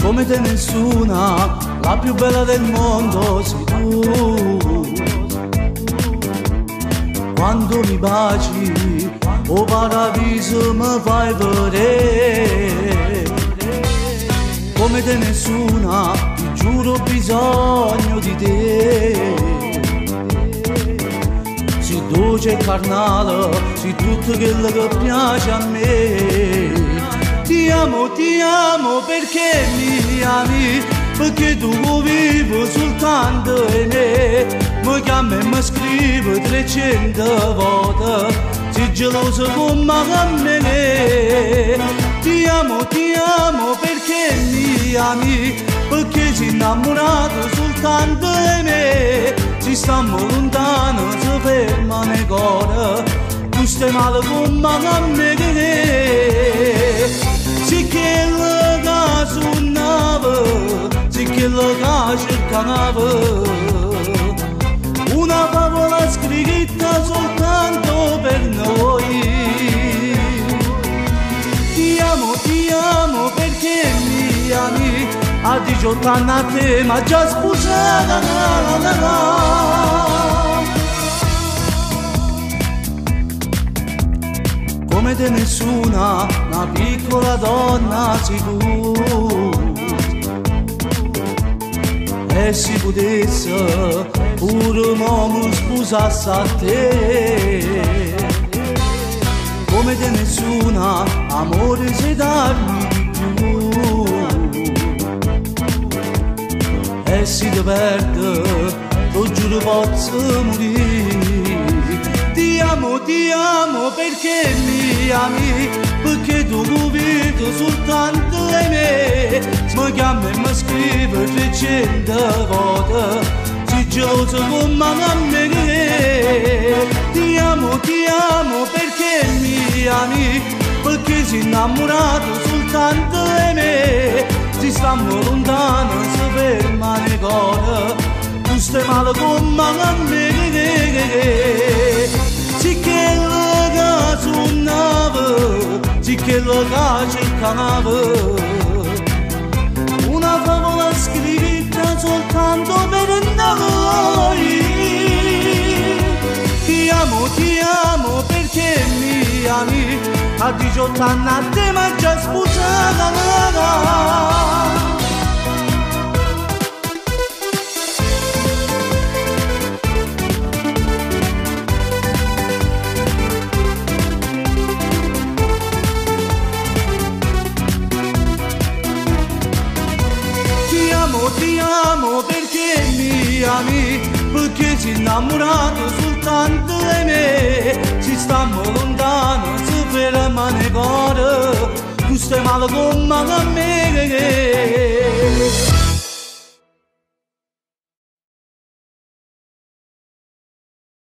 come te nessuna, la più bella del mondo sei tu. Quando mi baci, o paradiso mi fai vedere, come te nessuna, ti giuro ho bisogno di te. Sei dolce e carnale, sei tutto quello che piace a me. Ti amo perché mi ami, perché tu vivi soltanto in me. Mi chiama e mi scrive 300 volte, sei geloso come me. Ti amo perché mi ami, perché sei innamorato soltanto di me. Se stiamo lontano si ferma nel cuore, tu stai male come me. Sì che la suonava, sì che la cercava, una favola scritta soltanto per noi. Ti amo perché mi ami, a 18 anni a te ma già sposata. Come te nessuna, una piccola donna sei tu. E si potesse pure mi sposasse a te. Come te nessuna, amore sei darmi di più. E si ti perde, lo giuro posso morire. Ti amo perché mi ami, perché tu vivi soltanto di me. Mi chiama e mi scrive 300 volte, sei geloso come me. Ti amo perché mi ami, perché sei innamorato soltanto di me. Se stiamo lontano si ferma nel cuore, tu stai male come me. Sì che la suonava, sì che la cercava, una favola scritta soltanto per noi. Ti amo perché mi ami, a 18 anni a te ma già sposata. Ti amo perché mi ami, perché sei innamorato soltanto di me. Se stiamo lontano si ferma nel cuore, tu stai male come me.